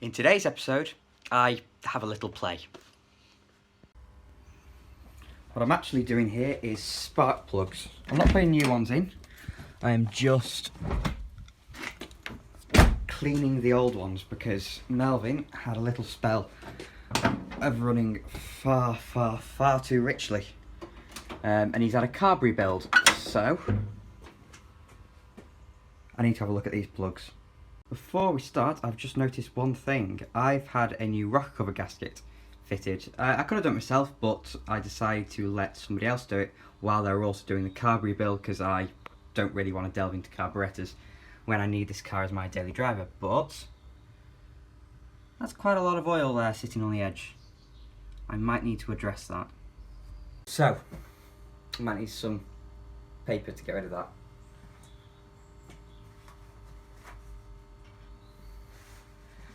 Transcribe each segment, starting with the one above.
In today's episode, I have a little play. What I'm actually doing here is spark plugs. I'm not putting new ones in. I am just cleaning the old ones because Melvin had a little spell of running far too richly. And he's had a carb rebuild, so I need to have a look at these plugs. Before we start, I've just noticed one thing. I've had a new rocker cover gasket fitted. I could have done it myself, but I decided to let somebody else do it while they were also doing the carb rebuild because I don't really want to delve into carburetors when I need this car as my daily driver. But that's quite a lot of oil there sitting on the edge. I might need to address that. So, I might need some paper to get rid of that.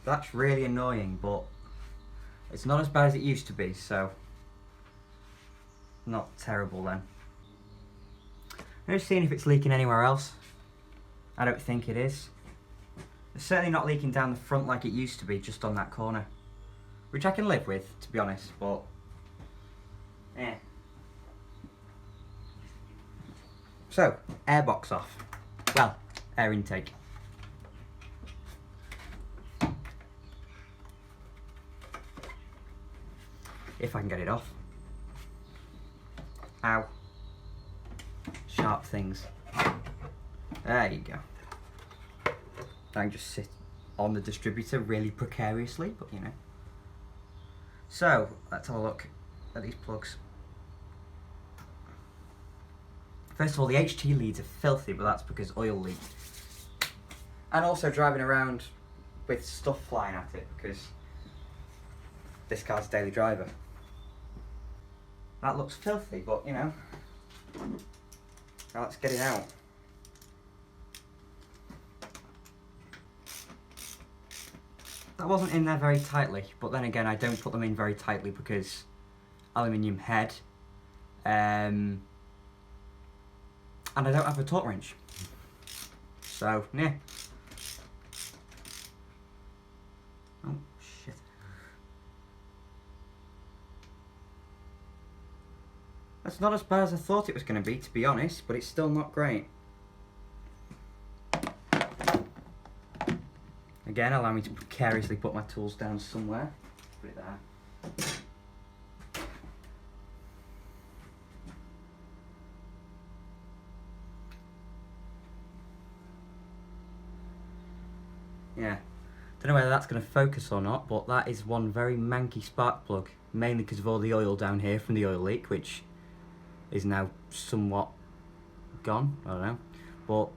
That's really annoying, but it's not as bad as it used to be, so not terrible then. I'm just seeing if it's leaking anywhere else. I don't think it is. It's certainly not leaking down the front like it used to be, just on that corner. Which I can live with, to be honest, but So, airbox off. Well, air intake. If I can get it off. Ow. Sharp things. There you go. I can just sit on the distributor really precariously, but you know. So, let's have a look at these plugs. First of all, the HT leads are filthy, but that's because oil leaked. And also driving around with stuff flying at it, because this car's daily driver. That looks filthy, but you know, now let's get it out. That wasn't in there very tightly, but then again, I don't put them in very tightly because aluminium head, and I don't have a torque wrench. So, yeah. Oh, shit. That's not as bad as I thought it was going to be honest, but it's still not great. Again, allow me to precariously put my tools down somewhere. Put it there. Yeah, don't know whether that's going to focus or not, but that is one very manky spark plug, mainly because of all the oil down here from the oil leak, which is now somewhat gone, I don't know, but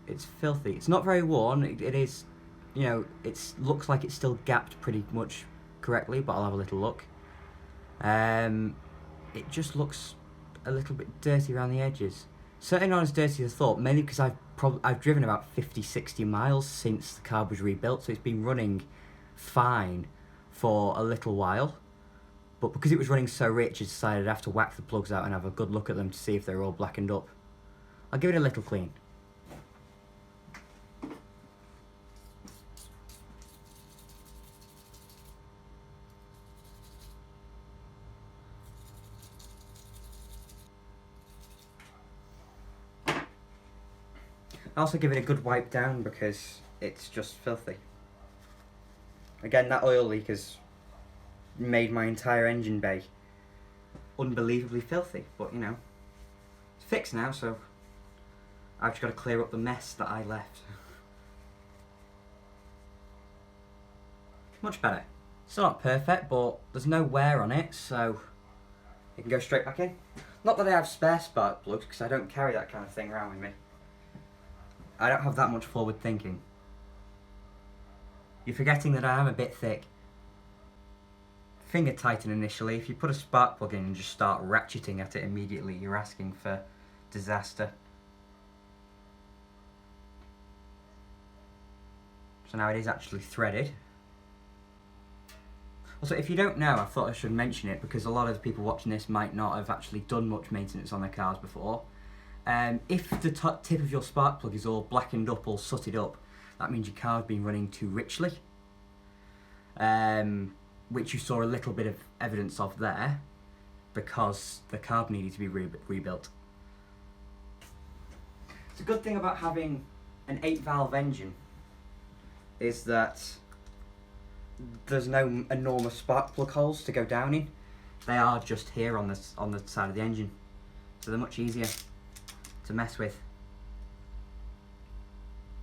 it's filthy. It's not very worn, it is, you know, it looks like it's still gapped pretty much correctly, but I'll have a little look. It just looks a little bit dirty around the edges. Certainly not as dirty as I thought, mainly because I've driven about 50-60 miles since the car was rebuilt, so it's been running fine for a little while. But because it was running so rich, I decided I'd have to whack the plugs out and have a good look at them to see if they're all blackened up. I'll give it a little clean. I'll also give it a good wipe down because it's just filthy. Again, that oil leak has made my entire engine bay unbelievably filthy, but you know, it's fixed now, so I've just got to clear up the mess that I left. Much better. Still not perfect, but there's no wear on it, so it can go straight back in. Not that I have spare spark plugs, because I don't carry that kind of thing around with me. I don't have that much forward thinking. You're forgetting that I am a bit thick. Finger tighten initially. If you put a spark plug in and just start ratcheting at it immediately, you're asking for disaster. So now it is actually threaded. Also, if you don't know, I thought I should mention it because a lot of the people watching this might not have actually done much maintenance on their cars before. If the tip of your spark plug is all blackened up, all sooted up, that means your car's been running too richly. which you saw a little bit of evidence of there, because the carb needed to be rebuilt. It's a good thing about having an 8-valve engine is that there's no enormous spark plug holes to go down in. They are just here on the side of the engine, so they're much easier to mess with.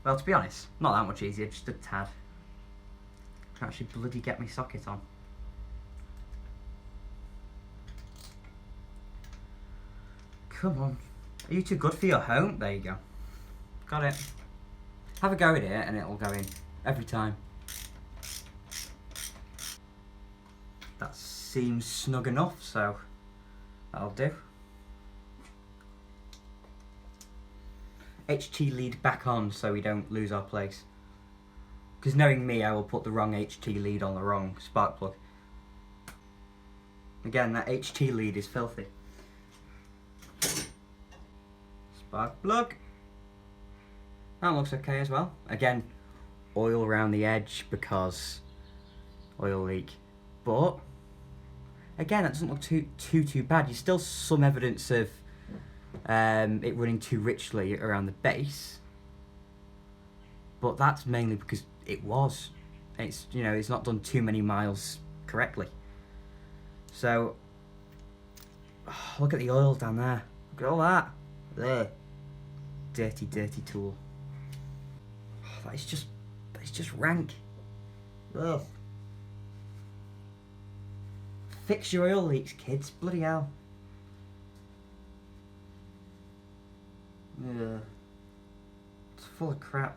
Well, to be honest, not that much easier, just a tad. I can actually bloody get my socket on. Come on. Are you too good for your home? There you go. Got it. Have a go at it and it'll go in. Every time. That seems snug enough, so that'll do. HT lead back on so we don't lose our place. Because knowing me, I will put the wrong HT lead on the wrong spark plug. Again, that HT lead is filthy. Spark plug. That looks okay as well. Again, oil around the edge because oil leak. But again, that doesn't look too bad. There's still some evidence of it running too richly around the base. But that's mainly because it's it's not done too many miles correctly. So look at the oil down there. Look at all that. There. Dirty tool. That is just rank. Ugh. Fix your oil leaks, kids. Bloody hell. Ugh. It's full of crap.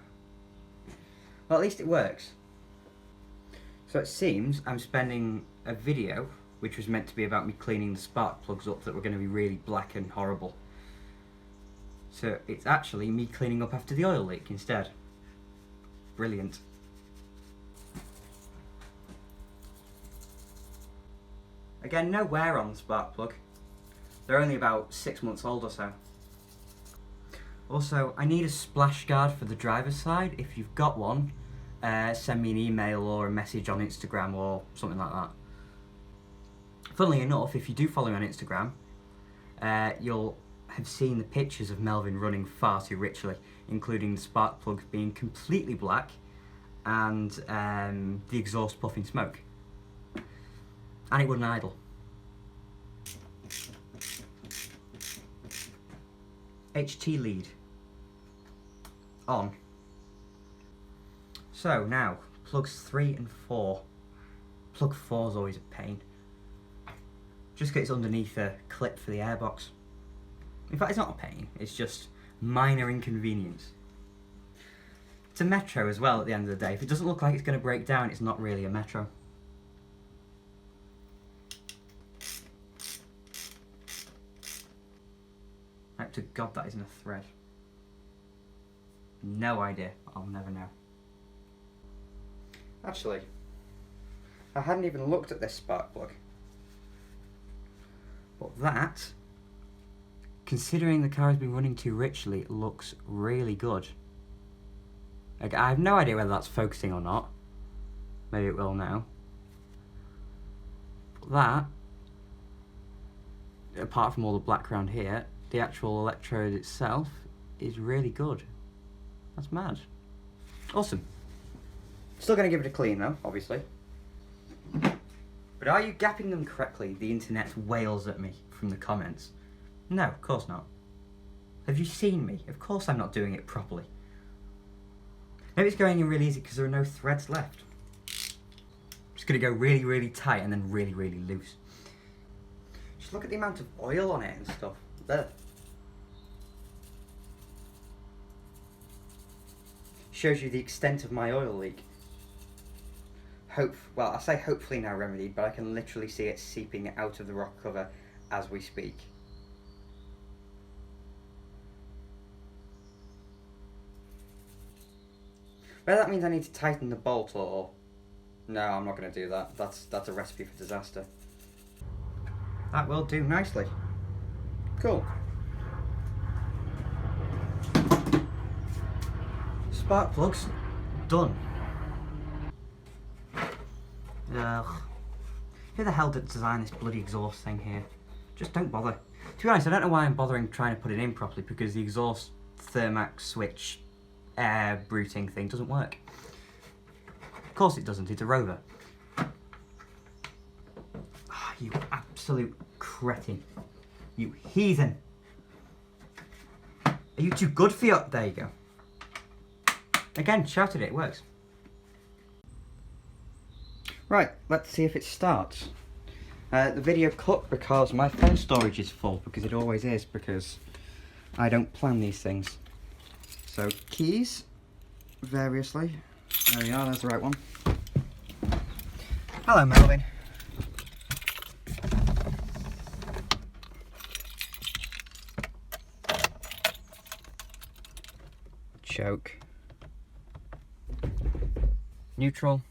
Well, at least it works. So it seems I'm spending a video which was meant to be about me cleaning the spark plugs up that were going to be really black and horrible. So it's actually me cleaning up after the oil leak instead. Brilliant. Again, no wear on the spark plug. They're only about 6 months old or so. Also, I need a splash guard for the driver's side. If you've got one, send me an email or a message on Instagram or something like that. Funnily enough, if you do follow me on Instagram, you'll have seen the pictures of Melvin running far too richly, including the spark plug being completely black and the exhaust puffing smoke. And it wouldn't idle. HT lead on. So now, plugs 3 and 4. Plug 4 is always a pain. Just because it's underneath a clip for the airbox. In fact, it's not a pain, it's just minor inconvenience. It's a Metro as well at the end of the day. If it doesn't look like it's going to break down, it's not really a Metro. I hope to God that isn't a thread. No idea, I'll never know. Actually, I hadn't even looked at this spark plug. But that, considering the car has been running too richly, looks really good. Like, I have no idea whether that's focusing or not. Maybe it will now. But that, apart from all the black around here, the actual electrode itself is really good. That's mad. Awesome. Still going to give it a clean though, obviously. But are you gapping them correctly? The internet wails at me from the comments. No, of course not. Have you seen me? Of course I'm not doing it properly. Maybe it's going in really easy because there are no threads left. I'm just going to go really tight and then really loose. Just look at the amount of oil on it and stuff. There. Shows you the extent of my oil leak. Well, I say hopefully now remedied, but I can literally see it seeping out of the rock cover as we speak. Well, that means I need to tighten the bolt, or... No, I'm not going to do that. That's a recipe for disaster. That will do nicely. Cool. Spark plugs, done. Ugh. Who the hell did design this bloody exhaust thing here? Just don't bother. To be honest, I don't know why I'm bothering trying to put it in properly, because the exhaust Thermax switch air bruting thing doesn't work. Of course it doesn't, it's a Rover. Ah, you absolute cretin. You heathen. Are you too good for your... There you go. Again, shouted it, it works. Right, let's see if it starts. The video cut because my phone storage is full, because it always is, because I don't plan these things. So, keys, variously. There we are, there's the right one. Hello, Melvin. Choke. Neutral.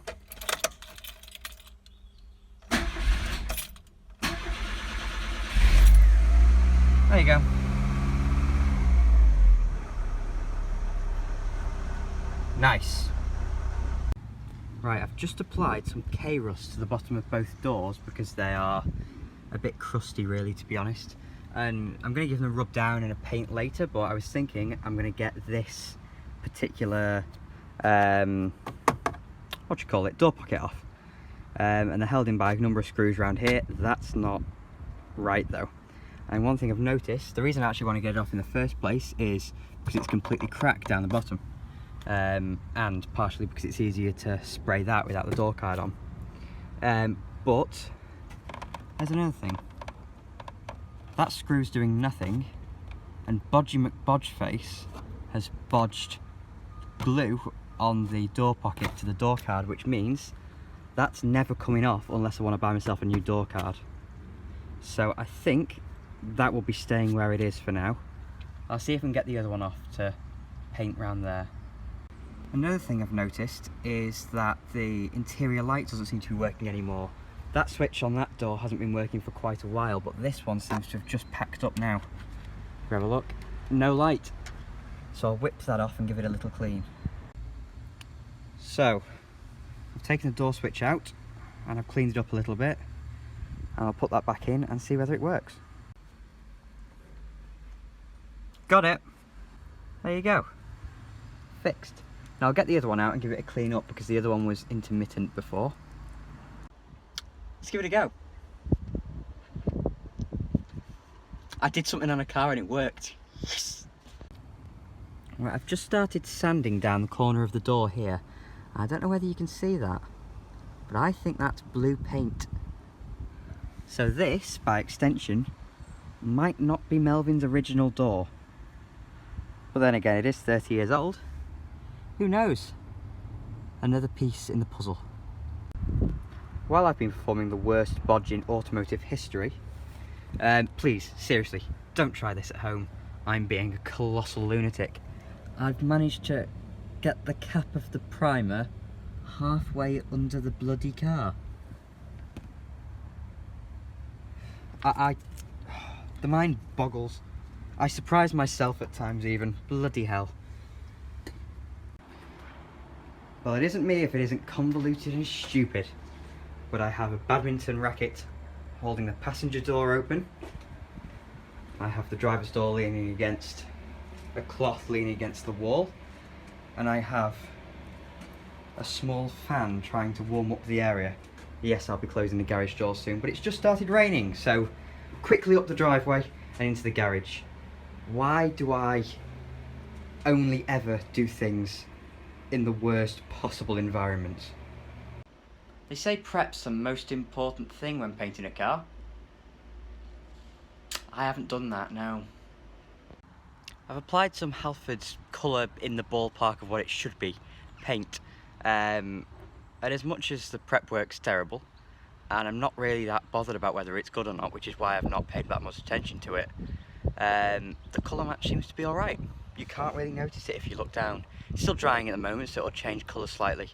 There you go. Nice. Right, I've just applied some K-rust to the bottom of both doors because they are a bit crusty, really, to be honest. And I'm going to give them a rub down and a paint later, but I was thinking I'm going to get this particular, what do you call it, door pocket off. And they're held in by a number of screws around here. That's not right, though. And one thing I've noticed, the reason I actually want to get it off in the first place is because it's completely cracked down the bottom. And partially because it's easier to spray that without the door card on. But there's another thing. That screw's doing nothing, and Bodgy McBodgeface has bodged glue on the door pocket to the door card, which means that's never coming off unless I want to buy myself a new door card. So I think that will be staying where it is for now. I'll see if I can get the other one off to paint around there. Another thing I've noticed is that the interior light doesn't seem to be working anymore. That switch on that door hasn't been working for quite a while, but this one seems to have just packed up now. Have a look. No light. So I'll whip that off and give it a little clean. So, I've taken the door switch out and I've cleaned it up a little bit. And I'll put that back in and see whether it works. Got it. There you go. Fixed. Now I'll get the other one out and give it a clean up because the other one was intermittent before. Let's give it a go. I did something on a car and it worked. Yes! Right, I've just started sanding down the corner of the door here. I don't know whether you can see that, but I think that's blue paint. So this, by extension, might not be Melvin's original door. But then again, it is 30 years old. Who knows? Another piece in the puzzle. While I've been performing the worst bodge in automotive history, please, seriously, don't try this at home. I'm being a colossal lunatic. I've managed to get the cap of the primer halfway under the bloody car. The mind boggles. I surprise myself at times even. Bloody hell. Well, it isn't me if it isn't convoluted and stupid. But I have a badminton racket holding the passenger door open. I have the driver's door leaning against a cloth leaning against the wall. And I have a small fan trying to warm up the area. Yes, I'll be closing the garage door soon, but it's just started raining, so quickly up the driveway and into the garage. Why do I only ever do things in the worst possible environments? They say prep's the most important thing when painting a car. I haven't done that, no. I've applied some Halford's colour in the ballpark of what it should be, paint. And as much as the prep work's terrible, and I'm not really that bothered about whether it's good or not, which is why I've not paid that much attention to it, the colour match seems to be alright. You can't really notice it if you look down. It's still drying at the moment, so it'll change colour slightly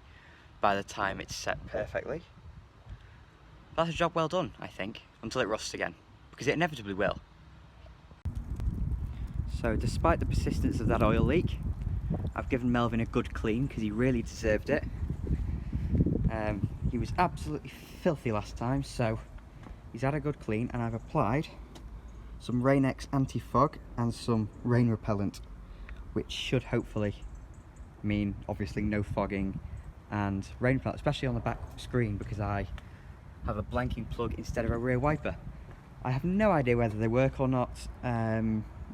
by the time it's set perfectly. That's a job well done, I think, until it rusts again, because it inevitably will. So despite the persistence of that oil leak, I've given Melvin a good clean because he really deserved it. He was absolutely filthy last time, so he's had a good clean, and I've applied some Rain-X anti-fog and some rain repellent, which should hopefully mean obviously no fogging and rain repellent, especially on the back screen, because I have a blanking plug instead of a rear wiper. I have no idea whether they work or not.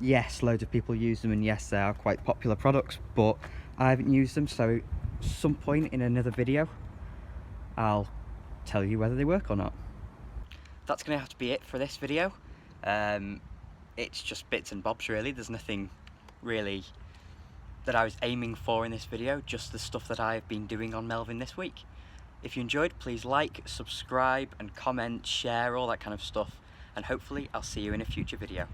Yes, loads of people use them, and yes, they are quite popular products, but I haven't used them, so at some point in another video I'll tell you whether they work or not. That's going to have to be it for this video. It's just bits and bobs really. There's nothing really that I was aiming for in this video, just the stuff that I've been doing on Melvin this week. If you enjoyed, please like, subscribe and comment, share, all that kind of stuff, and hopefully I'll see you in a future video.